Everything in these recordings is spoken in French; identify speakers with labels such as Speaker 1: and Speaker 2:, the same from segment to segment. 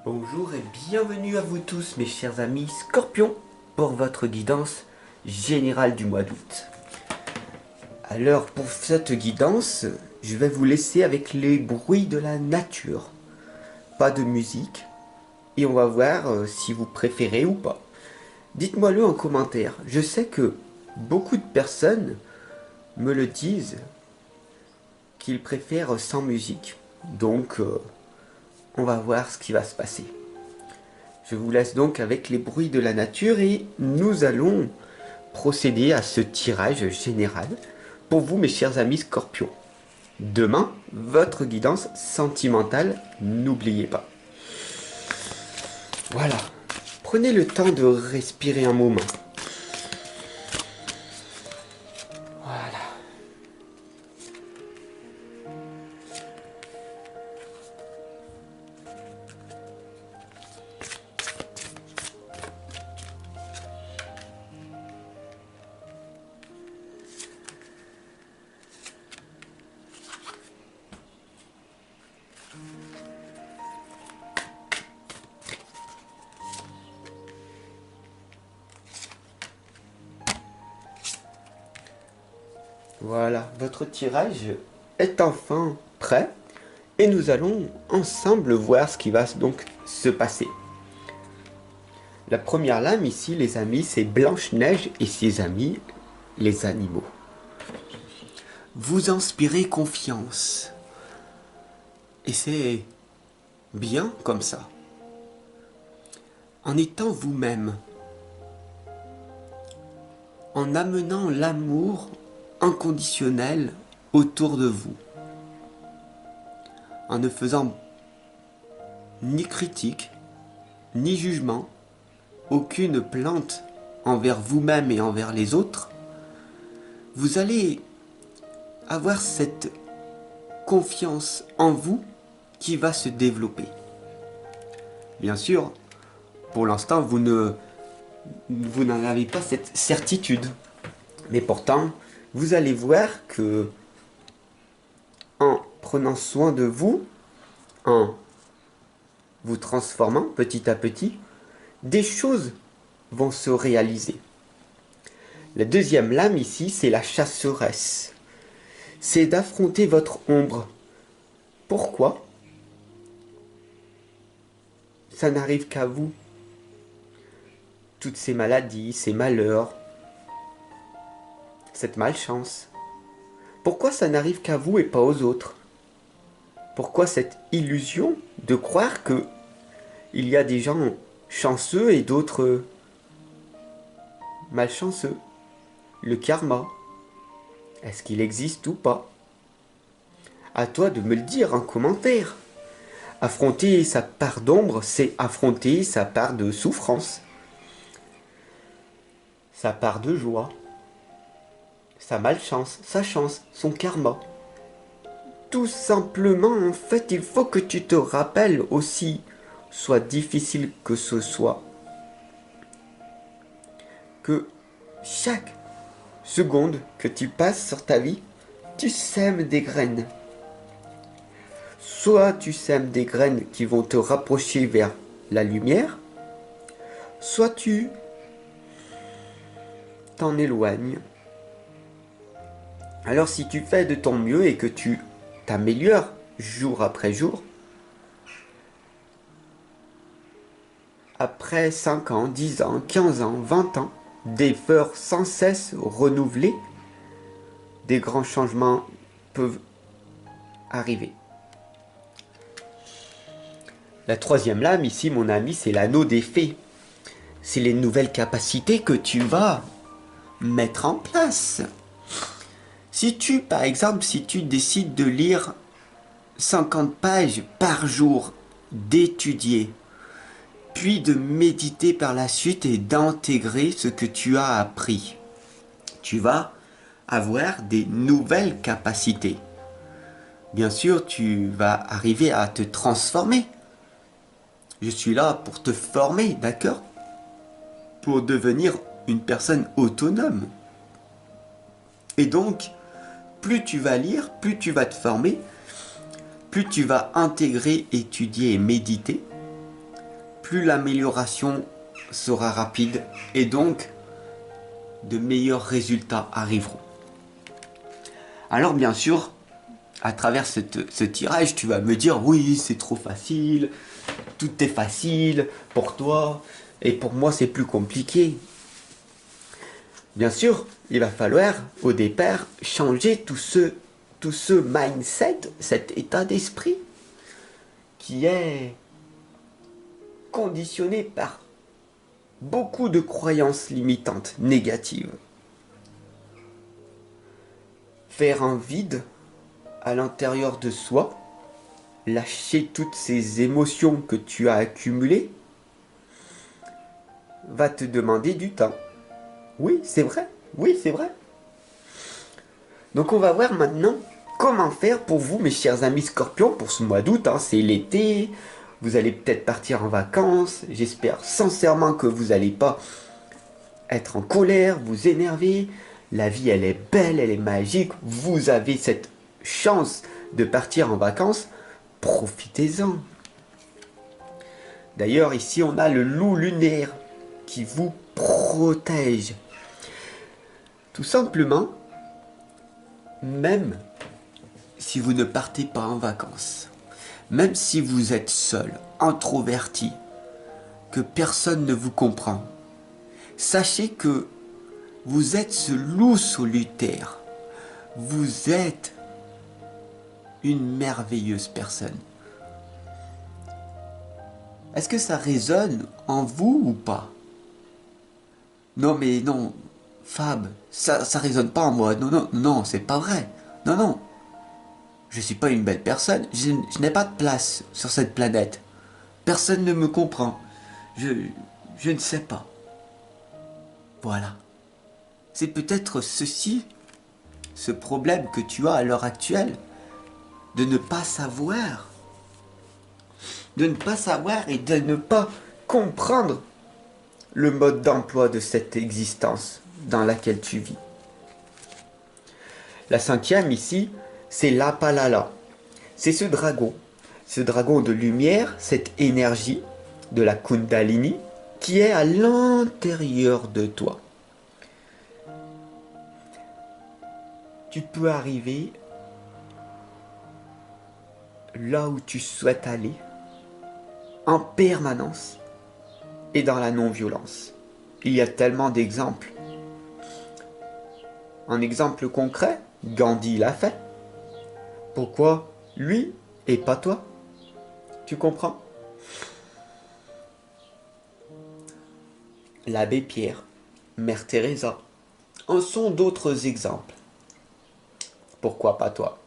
Speaker 1: Bonjour et bienvenue à vous tous mes chers amis Scorpions pour votre guidance générale du mois d'août. Alors pour cette guidance, je vais vous laisser avec les bruits de la nature. Pas de musique et on va voir si vous préférez ou pas. Dites-moi le en commentaire. Je sais que beaucoup de personnes me le disent qu'ils préfèrent sans musique. Donc on va voir ce qui va se passer. Je vous laisse donc avec les bruits de la nature et nous allons procéder à ce tirage général pour vous mes chers amis Scorpions. Demain, votre guidance sentimentale, n'oubliez pas. Voilà, prenez le temps de respirer un moment. Voilà. Voilà, votre tirage est enfin prêt et nous allons ensemble voir ce qui va donc se passer. La première lame ici, les amis, c'est Blanche-Neige et ses amis, les animaux. Vous inspirez confiance. Et c'est bien comme ça. En étant vous-même, en amenant l'amour inconditionnel autour de vous, en ne faisant ni critique, ni jugement, aucune plainte envers vous-même et envers les autres, vous allez avoir cette confiance en vous qui va se développer. Bien sûr, pour l'instant, vous n'en avez pas cette certitude. Mais pourtant, vous allez voir que en prenant soin de vous, en vous transformant petit à petit, des choses vont se réaliser. La deuxième lame ici, c'est la chasseresse. C'est d'affronter votre ombre. Pourquoi? Ça n'arrive qu'à vous. Toutes ces maladies, ces malheurs, cette malchance. Pourquoi ça n'arrive qu'à vous et pas aux autres? Pourquoi cette illusion de croire que il y a des gens chanceux et d'autres malchanceux? Le karma, est-ce qu'il existe ou pas? À toi de me le dire en commentaire. Affronter sa part d'ombre, c'est affronter sa part de souffrance, sa part de joie, sa malchance, sa chance, son karma. Tout simplement, en fait, il faut que tu te rappelles aussi, soit difficile que ce soit, que chaque seconde que tu passes sur ta vie, tu sèmes des graines. Soit tu sèmes des graines qui vont te rapprocher vers la lumière, soit tu t'en éloignes. Alors si tu fais de ton mieux et que tu t'améliores jour après jour, après 5 ans, 10 ans, 15 ans, 20 ans, d'efforts sans cesse renouvelés, des grands changements peuvent arriver. La troisième lame ici, mon ami, c'est l'anneau des fées. C'est les nouvelles capacités que tu vas mettre en place. Si tu, par exemple, si tu décides de lire 50 pages par jour, d'étudier, puis de méditer par la suite et d'intégrer ce que tu as appris, tu vas avoir des nouvelles capacités. Bien sûr, tu vas arriver à te transformer. Je suis là pour te former, d'accord? Pour devenir une personne autonome. Et donc, plus tu vas lire, plus tu vas te former, plus tu vas intégrer, étudier et méditer, plus l'amélioration sera rapide et donc de meilleurs résultats arriveront. Alors bien sûr, à travers ce tirage, tu vas me dire oui, c'est trop facile, tout est facile pour toi et pour moi c'est plus compliqué. Bien sûr, il va falloir au départ changer tout ce mindset, cet état d'esprit qui est conditionné par beaucoup de croyances limitantes négatives. Faire un vide à l'intérieur de soi, lâcher toutes ces émotions que tu as accumulées, va te demander du temps. Oui, c'est vrai. Oui, c'est vrai. Donc on va voir maintenant comment faire pour vous, mes chers amis scorpions, pour ce mois d'août. C'est l'été, vous allez peut-être partir en vacances. J'espère sincèrement que vous n'allez pas être en colère, vous énerver. La vie, elle est belle, elle est magique. Vous avez cette chance de partir en vacances. Profitez-en. D'ailleurs, ici, on a le loup lunaire qui vous protège. Tout simplement, même si vous ne partez pas en vacances, même si vous êtes seul, introverti, que personne ne vous comprend, sachez que vous êtes ce loup solitaire. Vous êtes une merveilleuse personne. Est-ce que ça résonne en vous ou pas? Non mais non, Fab, ça résonne pas en moi. Non, non, non, c'est pas vrai. Non, non. Je suis pas une belle personne. Je n'ai pas de place sur cette planète. Personne ne me comprend. Je ne sais pas. Voilà. C'est peut-être ceci, ce problème que tu as à l'heure actuelle, de ne pas savoir. De ne pas savoir et de ne pas comprendre le mode d'emploi de cette existence dans laquelle tu vis. La cinquième ici, c'est l'Apalala. C'est ce dragon de lumière, cette énergie de la Kundalini qui est à l'intérieur de toi. Tu peux arriver là où tu souhaites aller en permanence et dans la non-violence. Il y a tellement d'exemples. Un exemple concret, Gandhi l'a fait. Pourquoi lui et pas toi? Tu comprends? L'abbé Pierre, Mère Teresa, en sont d'autres exemples. Pourquoi pas toi?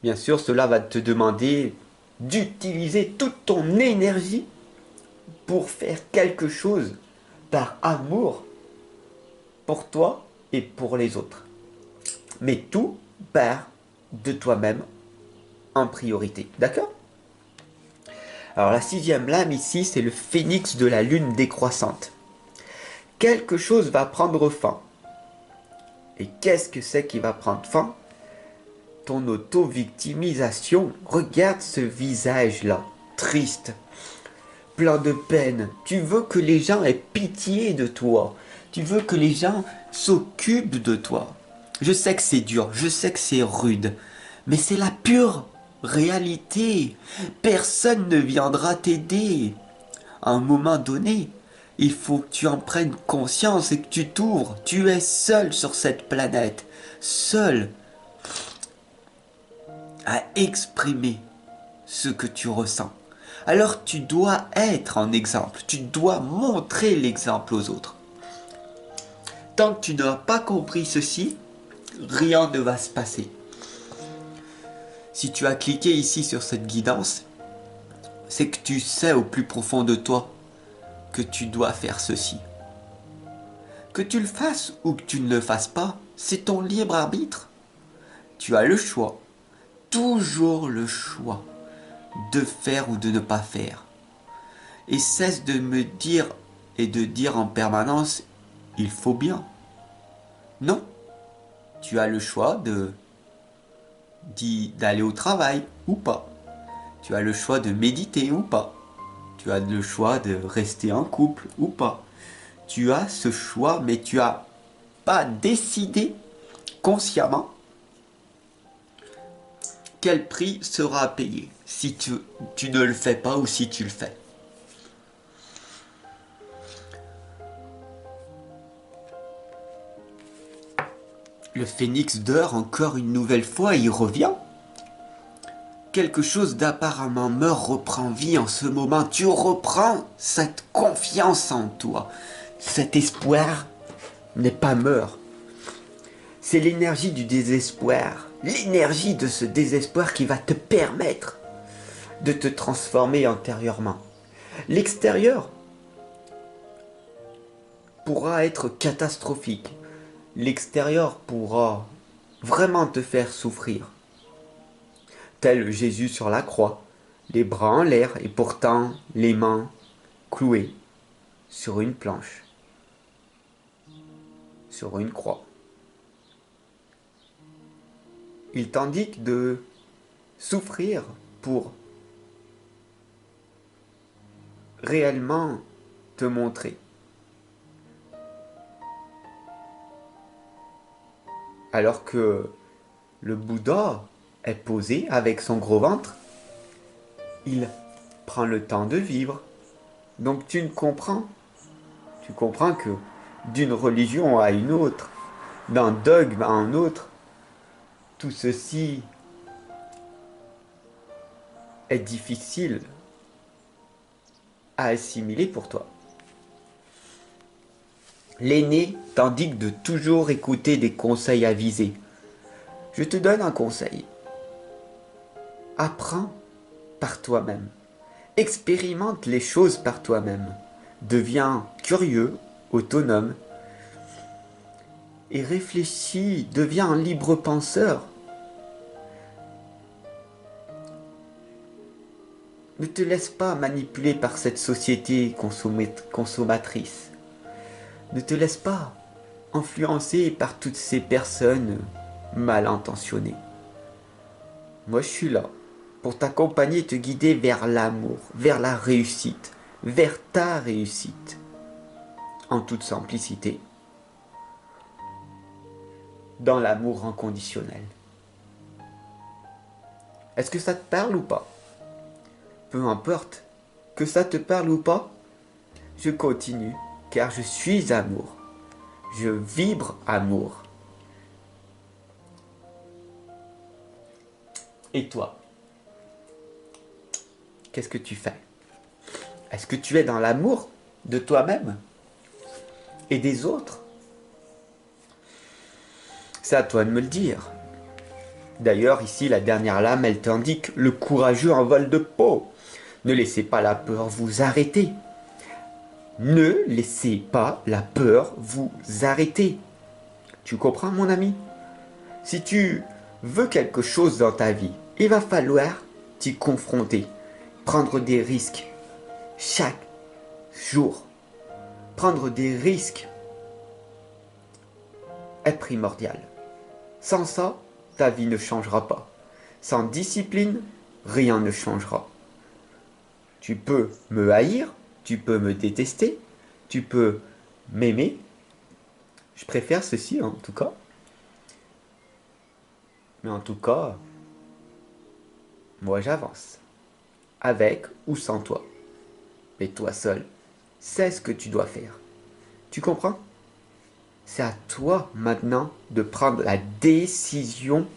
Speaker 1: Bien sûr, cela va te demander d'utiliser toute ton énergie pour faire quelque chose par amour pour toi et pour les autres. Mais tout part de toi-même en priorité. D'accord? Alors la sixième lame ici, c'est le phénix de la lune décroissante. Quelque chose va prendre fin. Et qu'est-ce que c'est qui va prendre fin? Ton auto-victimisation. Regarde ce visage-là, triste, plein de peine. Tu veux que les gens aient pitié de toi. Tu veux que les gens s'occupent de toi. Je sais que c'est dur, je sais que c'est rude, mais c'est la pure réalité. Personne ne viendra t'aider. À un moment donné, il faut que tu en prennes conscience et que tu t'ouvres. Tu es seul sur cette planète, seul à exprimer ce que tu ressens. Alors tu dois être un exemple, tu dois montrer l'exemple aux autres. Tant que tu n'as pas compris ceci, rien ne va se passer. Si tu as cliqué ici sur cette guidance, c'est que tu sais au plus profond de toi que tu dois faire ceci. Que tu le fasses ou que tu ne le fasses pas, c'est ton libre arbitre. Tu as le choix, toujours le choix, de faire ou de ne pas faire. Et cesse de me dire et de dire en permanence, il faut bien. Non, tu as le choix d'aller au travail ou pas. Tu as le choix de méditer ou pas. Tu as le choix de rester en couple ou pas. Tu as ce choix, mais tu as pas décidé consciemment quel prix sera à payer si tu ne le fais pas ou si tu le fais. Le phénix dort encore une nouvelle fois et il revient. Quelque chose d'apparemment mort reprend vie en ce moment. Tu reprends cette confiance en toi. Cet espoir n'est pas mort. C'est l'énergie du désespoir. L'énergie de ce désespoir qui va te permettre de te transformer intérieurement. L'extérieur pourra être catastrophique. L'extérieur pourra vraiment te faire souffrir. Tel Jésus sur la croix, les bras en l'air et pourtant les mains clouées sur une planche, sur une croix. Il t'indique de souffrir pour réellement te montrer. Alors que le Bouddha est posé avec son gros ventre, il prend le temps de vivre. Donc tu comprends que d'une religion à une autre, d'un dogme à un autre, tout ceci est difficile à assimiler pour toi. L'aîné t'indique de toujours écouter des conseils avisés. Je te donne un conseil. Apprends par toi-même. Expérimente les choses par toi-même. Deviens curieux, autonome. Et réfléchis, deviens un libre penseur. Ne te laisse pas manipuler par cette société consommatrice. Ne te laisse pas influencer par toutes ces personnes mal intentionnées. Moi, je suis là pour t'accompagner et te guider vers l'amour, vers la réussite, vers ta réussite, en toute simplicité, dans l'amour inconditionnel. Est-ce que ça te parle ou pas? Peu importe que ça te parle ou pas, je continue, car je suis amour. Je vibre amour. Et toi? Qu'est-ce que tu fais? Est-ce que tu es dans l'amour de toi-même et des autres? C'est à toi de me le dire. D'ailleurs, ici, la dernière lame, elle t'indique le courageux en vol de peau. Ne laissez pas la peur vous arrêter. Ne laissez pas la peur vous arrêter. Tu comprends, mon ami? Si tu veux quelque chose dans ta vie, il va falloir t'y confronter, prendre des risques chaque jour. Prendre des risques est primordial. Sans ça, ta vie ne changera pas. Sans discipline, rien ne changera. Tu peux me haïr, tu peux me détester, tu peux m'aimer. Je préfère ceci en tout cas. Mais en tout cas, moi j'avance. Avec ou sans toi. Mais toi seul, sais ce que tu dois faire. Tu comprends? C'est à toi maintenant de prendre la décision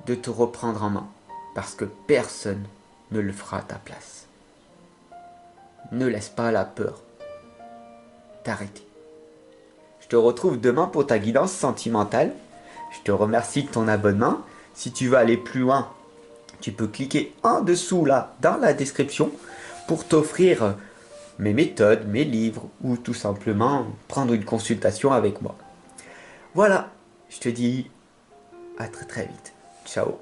Speaker 1: de te reprendre en main. Parce que personne ne le fera à ta place. Ne laisse pas la peur t'arrêter. Je te retrouve demain pour ta guidance sentimentale. Je te remercie de ton abonnement. Si tu veux aller plus loin, tu peux cliquer en dessous là dans la description pour t'offrir mes méthodes, mes livres ou tout simplement prendre une consultation avec moi. Voilà, je te dis à très très vite. Ciao.